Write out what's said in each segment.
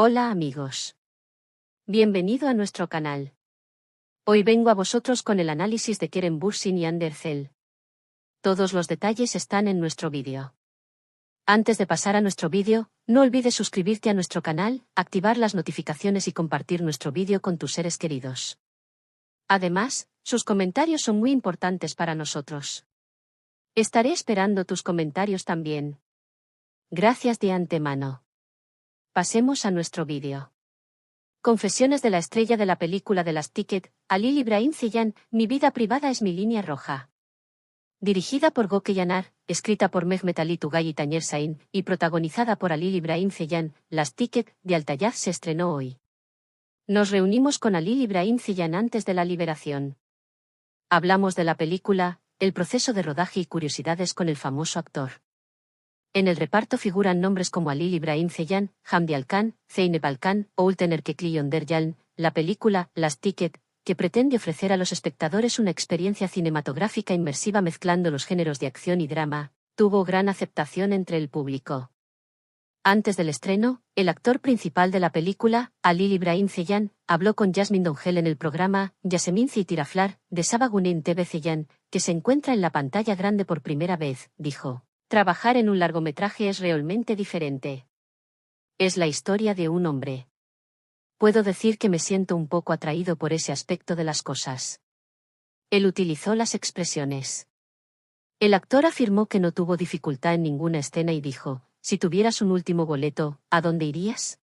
Hola amigos. Bienvenido a nuestro canal. Hoy vengo a vosotros con el análisis de Keren Bürsin y Ander Zell. Todos los detalles están en nuestro vídeo. Antes de pasar a nuestro vídeo, no olvides suscribirte a nuestro canal, activar las notificaciones y compartir nuestro vídeo con tus seres queridos. Además, sus comentarios son muy importantes para nosotros. Estaré esperando tus comentarios también. Gracias de antemano. Pasemos a nuestro vídeo. Confesiones de la estrella de la película de Last Ticket, Halil İbrahim Ceylan, Mi vida privada es mi línea roja. Dirigida por Gökhan Yanar, escrita por Mehmet Ali Tugay y Taner Sain, y protagonizada por Halil İbrahim Ceylan, Last Ticket, de Altayaz se estrenó hoy. Nos reunimos con Halil İbrahim Ceylan antes de la liberación. Hablamos de la película, el proceso de rodaje y curiosidades con el famoso actor. En el reparto figuran nombres como Halil İbrahim Ceylan, Hamdi Alkan, Zeynep Alkan o Ülten Erkekli Yonder Yalın. La película, Last Ticket, que pretende ofrecer a los espectadores una experiencia cinematográfica inmersiva mezclando los géneros de acción y drama, tuvo gran aceptación entre el público. Antes del estreno, el actor principal de la película, Halil İbrahim Ceylan, habló con Yasmin Dongel en el programa Yasemin Tiraflar, de Sabah Güney TV Ceylan, que se encuentra en la pantalla grande por primera vez, dijo. Trabajar en un largometraje es realmente diferente. Es la historia de un hombre. Puedo decir que me siento un poco atraído por ese aspecto de las cosas. Él utilizó las expresiones. El actor afirmó que no tuvo dificultad en ninguna escena y dijo, si tuvieras un último boleto, ¿a dónde irías?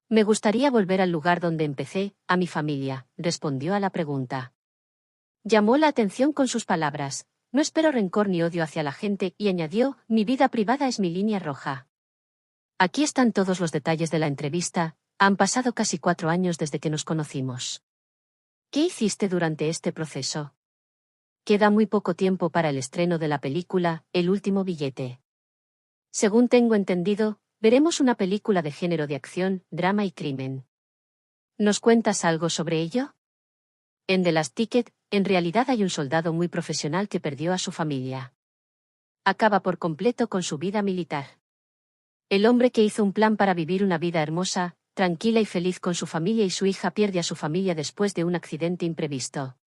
Me gustaría volver al lugar donde empecé, a mi familia, respondió a la pregunta. Llamó la atención con sus palabras. No espero rencor ni odio hacia la gente, y añadió, mi vida privada es mi línea roja. Aquí están todos los detalles de la entrevista, han pasado casi 4 años desde que nos conocimos. ¿Qué hiciste durante este proceso? Queda muy poco tiempo para el estreno de la película, El último billete. Según tengo entendido, veremos una película de género de acción, drama y crimen. ¿Nos cuentas algo sobre ello? En The Last Ticket, en realidad hay un soldado muy profesional que perdió a su familia. Acaba por completo con su vida militar. El hombre que hizo un plan para vivir una vida hermosa, tranquila y feliz con su familia y su hija pierde a su familia después de un accidente imprevisto.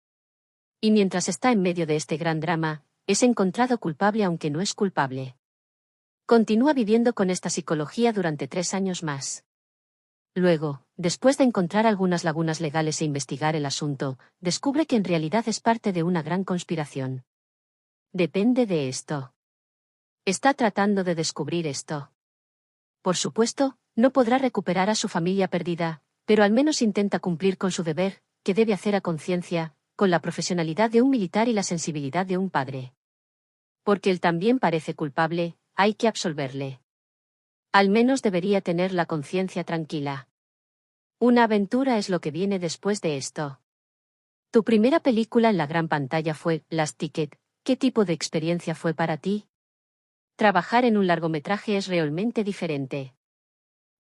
Y mientras está en medio de este gran drama, es encontrado culpable aunque no es culpable. Continúa viviendo con esta psicología durante 3 años más. Luego, después de encontrar algunas lagunas legales e investigar el asunto, descubre que en realidad es parte de una gran conspiración. Depende de esto. Está tratando de descubrir esto. Por supuesto, no podrá recuperar a su familia perdida, pero al menos intenta cumplir con su deber, que debe hacer a conciencia, con la profesionalidad de un militar y la sensibilidad de un padre. Porque él también parece culpable, hay que absolverle. Al menos debería tener la conciencia tranquila. Una aventura es lo que viene después de esto. Tu primera película en la gran pantalla fue Last Ticket. ¿Qué tipo de experiencia fue para ti? Trabajar en un largometraje es realmente diferente.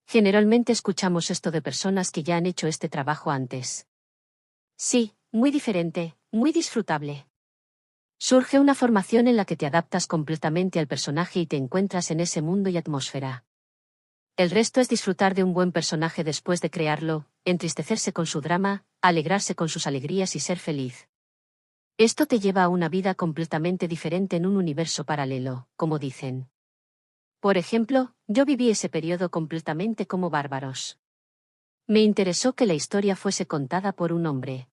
Generalmente escuchamos esto de personas que ya han hecho este trabajo antes. Sí, muy diferente, muy disfrutable. Surge una formación en la que te adaptas completamente al personaje y te encuentras en ese mundo y atmósfera. El resto es disfrutar de un buen personaje después de crearlo, entristecerse con su drama, alegrarse con sus alegrías y ser feliz. Esto te lleva a una vida completamente diferente en un universo paralelo, como dicen. Por ejemplo, yo viví ese periodo completamente como bárbaros. Me interesó que la historia fuese contada por un hombre.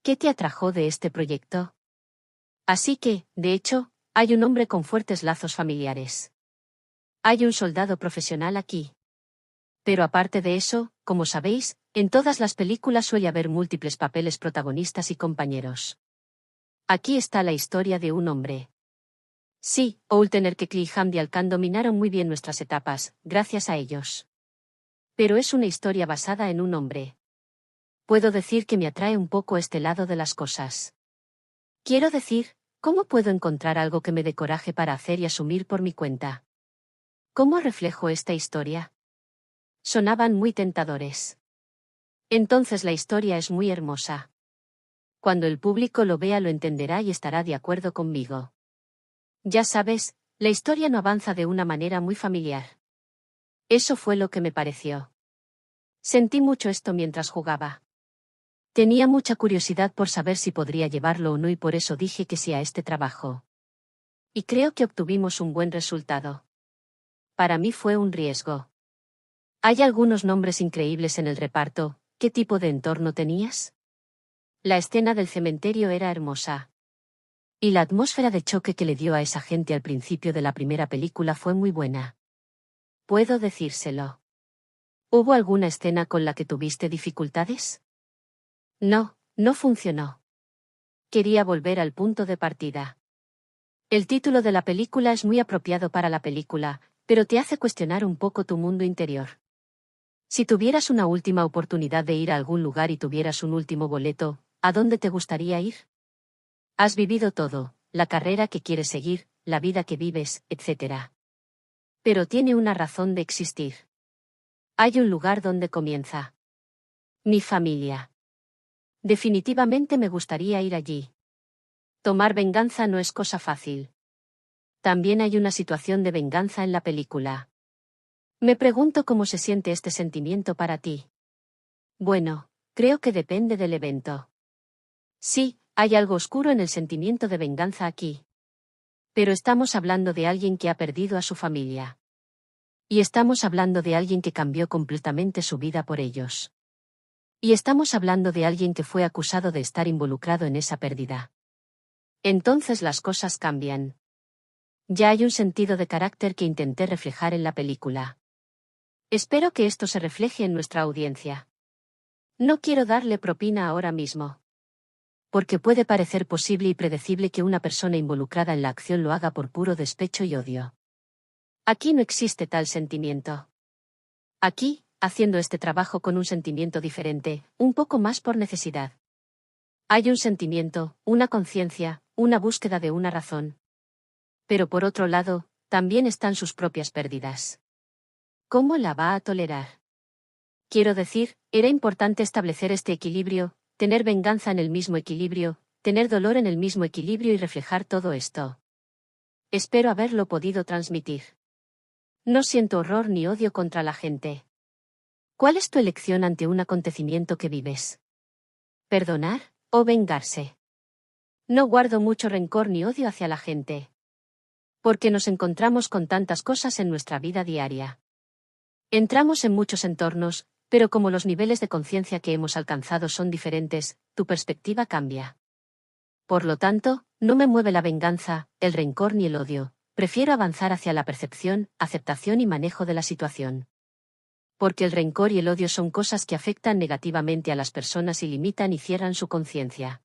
¿Qué te atrajo de este proyecto? Así que, de hecho, hay un hombre con fuertes lazos familiares. Hay un soldado profesional aquí. Pero aparte de eso, como sabéis, en todas las películas suele haber múltiples papeles protagonistas y compañeros. Aquí está la historia de un hombre. Sí, Ülten Erkekli y Hamdi Alkan dominaron muy bien nuestras etapas, gracias a ellos. Pero es una historia basada en un hombre. Puedo decir que me atrae un poco este lado de las cosas. Quiero decir, ¿cómo puedo encontrar algo que me dé coraje para hacer y asumir por mi cuenta? ¿Cómo reflejo esta historia? Sonaban muy tentadores. Entonces la historia es muy hermosa. Cuando el público lo vea lo entenderá y estará de acuerdo conmigo. Ya sabes, la historia no avanza de una manera muy familiar. Eso fue lo que me pareció. Sentí mucho esto mientras jugaba. Tenía mucha curiosidad por saber si podría llevarlo o no y por eso dije que sí a este trabajo. Y creo que obtuvimos un buen resultado. Para mí fue un riesgo. Hay algunos nombres increíbles en el reparto. ¿Qué tipo de entorno tenías? La escena del cementerio era hermosa. Y la atmósfera de choque que le dio a esa gente al principio de la primera película fue muy buena. Puedo decírselo. ¿Hubo alguna escena con la que tuviste dificultades? No, no funcionó. Quería volver al punto de partida. El título de la película es muy apropiado para la película, pero te hace cuestionar un poco tu mundo interior. Si tuvieras una última oportunidad de ir a algún lugar y tuvieras un último boleto, ¿a dónde te gustaría ir? Has vivido todo, la carrera que quieres seguir, la vida que vives, etc. Pero tiene una razón de existir. Hay un lugar donde comienza. Mi familia. Definitivamente me gustaría ir allí. Tomar venganza no es cosa fácil. También hay una situación de venganza en la película. Me pregunto cómo se siente este sentimiento para ti. Bueno, creo que depende del evento. Sí, hay algo oscuro en el sentimiento de venganza aquí. Pero estamos hablando de alguien que ha perdido a su familia. Y estamos hablando de alguien que cambió completamente su vida por ellos. Y estamos hablando de alguien que fue acusado de estar involucrado en esa pérdida. Entonces las cosas cambian. Ya hay un sentido de carácter que intenté reflejar en la película. Espero que esto se refleje en nuestra audiencia. No quiero darle propina ahora mismo. Porque puede parecer posible y predecible que una persona involucrada en la acción lo haga por puro despecho y odio. Aquí no existe tal sentimiento. Aquí, haciendo este trabajo con un sentimiento diferente, un poco más por necesidad. Hay un sentimiento, una conciencia, una búsqueda de una razón. Pero por otro lado, también están sus propias pérdidas. ¿Cómo la va a tolerar? Quiero decir, era importante establecer este equilibrio, tener venganza en el mismo equilibrio, tener dolor en el mismo equilibrio y reflejar todo esto. Espero haberlo podido transmitir. No siento horror ni odio contra la gente. ¿Cuál es tu elección ante un acontecimiento que vives? ¿Perdonar o vengarse? No guardo mucho rencor ni odio hacia la gente. Porque nos encontramos con tantas cosas en nuestra vida diaria. Entramos en muchos entornos, pero como los niveles de conciencia que hemos alcanzado son diferentes, tu perspectiva cambia. Por lo tanto, no me mueve la venganza, el rencor ni el odio, prefiero avanzar hacia la percepción, aceptación y manejo de la situación. Porque el rencor y el odio son cosas que afectan negativamente a las personas y limitan y cierran su conciencia.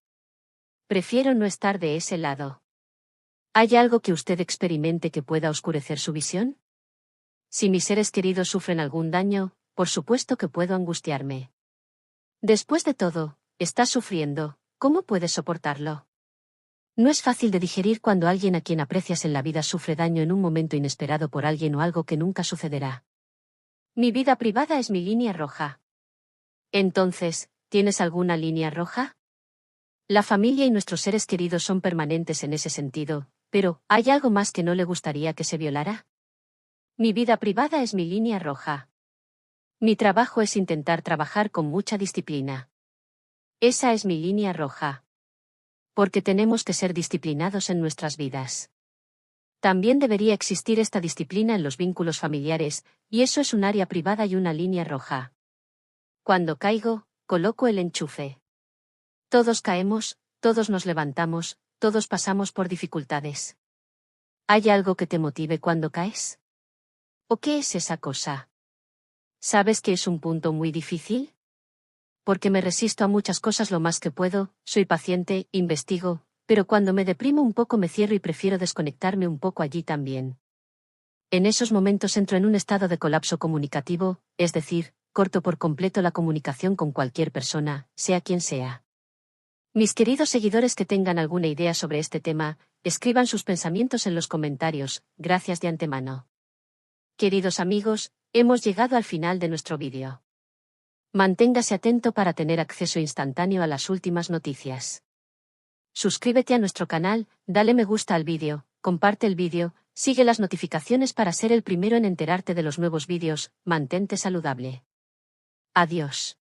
Prefiero no estar de ese lado. ¿Hay algo que usted experimente que pueda oscurecer su visión? Si mis seres queridos sufren algún daño, por supuesto que puedo angustiarme. Después de todo, estás sufriendo, ¿cómo puedes soportarlo? No es fácil de digerir cuando alguien a quien aprecias en la vida sufre daño en un momento inesperado por alguien o algo que nunca sucederá. Mi vida privada es mi línea roja. Entonces, ¿tienes alguna línea roja? La familia y nuestros seres queridos son permanentes en ese sentido, pero, ¿hay algo más que no le gustaría que se violara? Mi vida privada es mi línea roja. Mi trabajo es intentar trabajar con mucha disciplina. Esa es mi línea roja. Porque tenemos que ser disciplinados en nuestras vidas. También debería existir esta disciplina en los vínculos familiares, y eso es un área privada y una línea roja. Cuando caigo, coloco el enchufe. Todos caemos, todos nos levantamos, todos pasamos por dificultades. ¿Hay algo que te motive cuando caes? ¿O qué es esa cosa? ¿Sabes que es un punto muy difícil? Porque me resisto a muchas cosas lo más que puedo, soy paciente, investigo, pero cuando me deprimo un poco me cierro y prefiero desconectarme un poco allí también. En esos momentos entro en un estado de colapso comunicativo, es decir, corto por completo la comunicación con cualquier persona, sea quien sea. Mis queridos seguidores que tengan alguna idea sobre este tema, escriban sus pensamientos en los comentarios, gracias de antemano. Queridos amigos, hemos llegado al final de nuestro vídeo. Manténgase atento para tener acceso instantáneo a las últimas noticias. Suscríbete a nuestro canal, dale me gusta al vídeo, comparte el vídeo, sigue las notificaciones para ser el primero en enterarte de los nuevos vídeos, mantente saludable. Adiós.